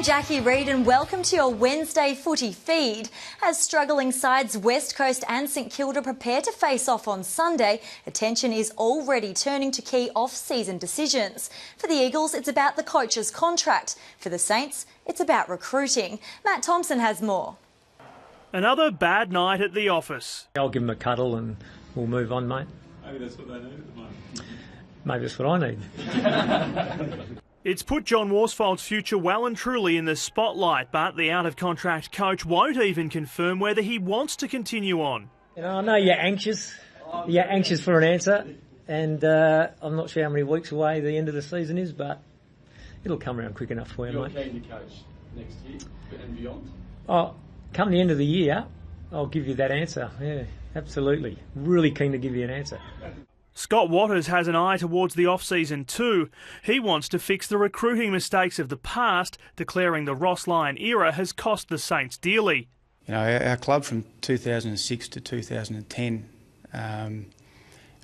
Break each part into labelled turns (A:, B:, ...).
A: I'm Jackie Reid and welcome to your Wednesday footy feed. As struggling sides West Coast and St Kilda prepare to face off on Sunday, attention is already turning to key off-season decisions. For the Eagles, it's about the coach's contract. For the Saints, it's about recruiting. Matt Thompson has more.
B: Another bad night at the office.
C: I'll give them a cuddle and we'll move on, mate.
D: Maybe that's what they need at the moment.
C: Maybe that's what I need.
B: It's put John Worsfold's future well and truly in the spotlight, but the out-of-contract coach won't even confirm whether he wants to continue on.
C: You know, I know you're anxious. You're anxious for an answer, and I'm not sure how many weeks away the end of the season is, but it'll come around quick enough for you, mate.
D: You're keen to coach next year and beyond?
C: Oh, come the end of the year, I'll give you that answer. Yeah, absolutely. Really keen to give you an answer.
B: Scott Watters has an eye towards the off-season too. He wants to fix the recruiting mistakes of the past, declaring the Ross Lyon era has cost the Saints dearly.
E: You know, our club from 2006 to 2010,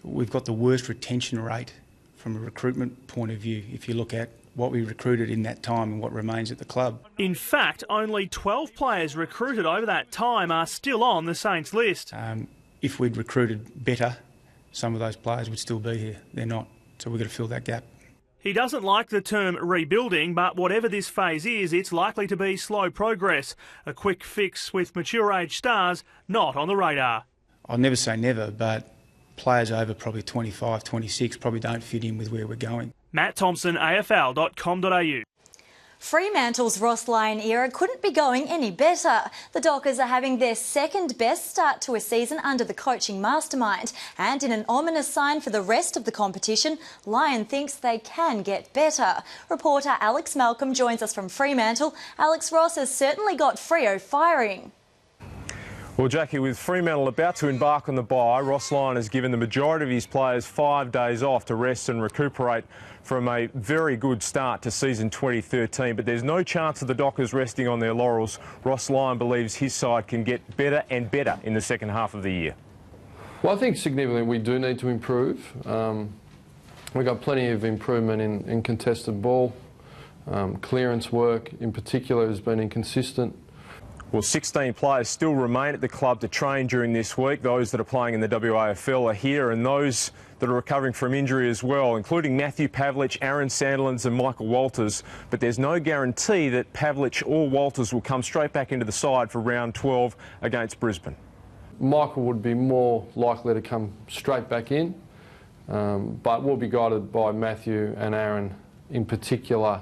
E: we've got the worst retention rate from a recruitment point of view if you look at what we recruited in that time and what remains at the club.
B: In fact, only 12 players recruited over that time are still on the Saints list.
E: If we'd recruited better, some of those players would still be here. They're not, so we've got to fill that gap.
B: He doesn't like the term rebuilding, but whatever this phase is, it's likely to be slow progress. A quick fix with mature age stars not on the radar.
E: I'll never say never, but players over probably 25, 26 probably don't fit in with where we're going.
B: Matt Thompson, AFL.com.au.
A: Fremantle's Ross Lyon era couldn't be going any better. The Dockers are having their second best start to a season under the coaching mastermind, and in an ominous sign for the rest of the competition, Lyon thinks they can get better. Reporter Alex Malcolm joins us from Fremantle. Alex, Ross has certainly got Freo firing.
F: Well, Jackie, with Fremantle about to embark on the bye, Ross Lyon has given the majority of his players 5 days off to rest and recuperate from a very good start to season 2013. But there's no chance of the Dockers resting on their laurels. Ross Lyon believes his side can get better and better in the second half of the year.
G: Well, I think significantly we do need to improve. We've got plenty of improvement in contested ball. Clearance work in particular has been inconsistent.
F: Well, 16 players still remain at the club to train during this week. Those that are playing in the AFL are here, and those that are recovering from injury as well, including Matthew Pavlich, Aaron Sandilands and Michael Walters. But there's no guarantee that Pavlich or Walters will come straight back into the side for round 12 against Brisbane.
G: Michael would be more likely to come straight back in, but we'll be guided by Matthew and Aaron in particular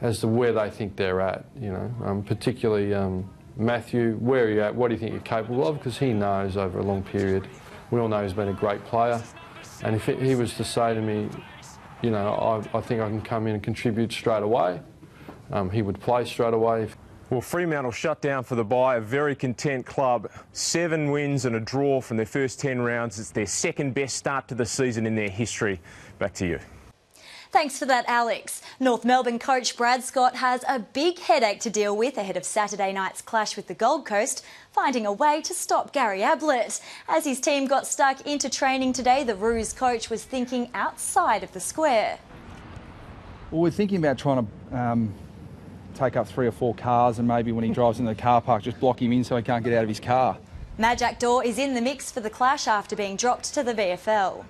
G: as to where they think they're at, you know, particularly Matthew, where are you at, what do you think you're capable of? Because he knows over a long period. We all know he's been a great player. And if he was to say to me, you know, I think I can come in and contribute straight away, he would play straight away.
F: Well, Fremantle shut down for the bye, a very content club. 7 wins and a draw from their first 10 rounds. It's their second best start to the season in their history. Back to you.
A: Thanks for that, Alex. North Melbourne coach Brad Scott has a big headache to deal with ahead of Saturday night's clash with the Gold Coast, finding a way to stop Gary Ablett. As his team got stuck into training today, the Roos coach was thinking outside of the square.
H: Well, we're thinking about trying to take up 3 or 4 cars, and maybe when he drives into the car park, just block him in so he can't get out of his car.
A: Majak Daw is in the mix for the clash after being dropped to the VFL.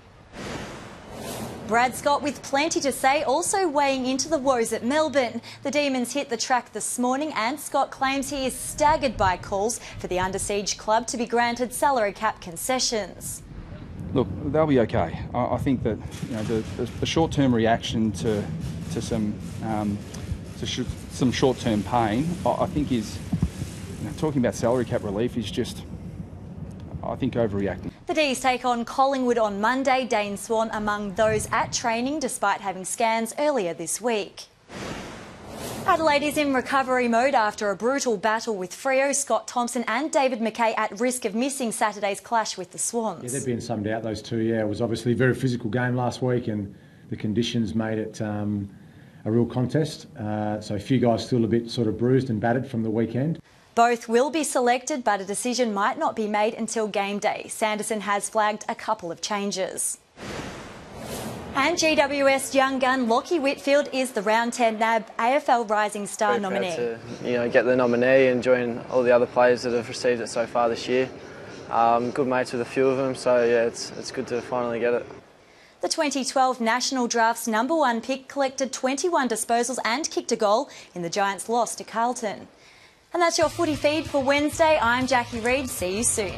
A: Brad Scott with plenty to say, also weighing into the woes at Melbourne. The Demons hit the track this morning, and Scott claims he is staggered by calls for the under siege club to be granted salary cap concessions.
H: Look, they'll be okay. I think that, you know, the short-term reaction to some short-term pain, I think is, you know, talking about salary cap relief is just, I think, overreacting.
A: The D's take on Collingwood on Monday. Dane Swan among those at training despite having scans earlier this week. Adelaide is in recovery mode after a brutal battle with Freo. Scott Thompson and David McKay at risk of missing Saturday's clash with the Swans.
I: Yeah, there'd been some doubt, those two. Yeah, it was obviously a very physical game last week and the conditions made it a real contest. So a few guys still a bit sort of bruised and battered from the weekend.
A: Both will be selected, but a decision might not be made until game day. Sanderson has flagged a couple of changes. And GWS young gun Lockie Whitfield is the Round 10 NAB AFL Rising Star
J: Very
A: nominee.
J: proud to, get the nominee and join all the other players that have received it so far this year. Good mates with a few of them, so yeah, it's good to finally get it.
A: The 2012 National Draft's #1 pick collected 21 disposals and kicked a goal in the Giants' loss to Carlton. And that's your footy feed for Wednesday. I'm Jackie Reid. See you soon.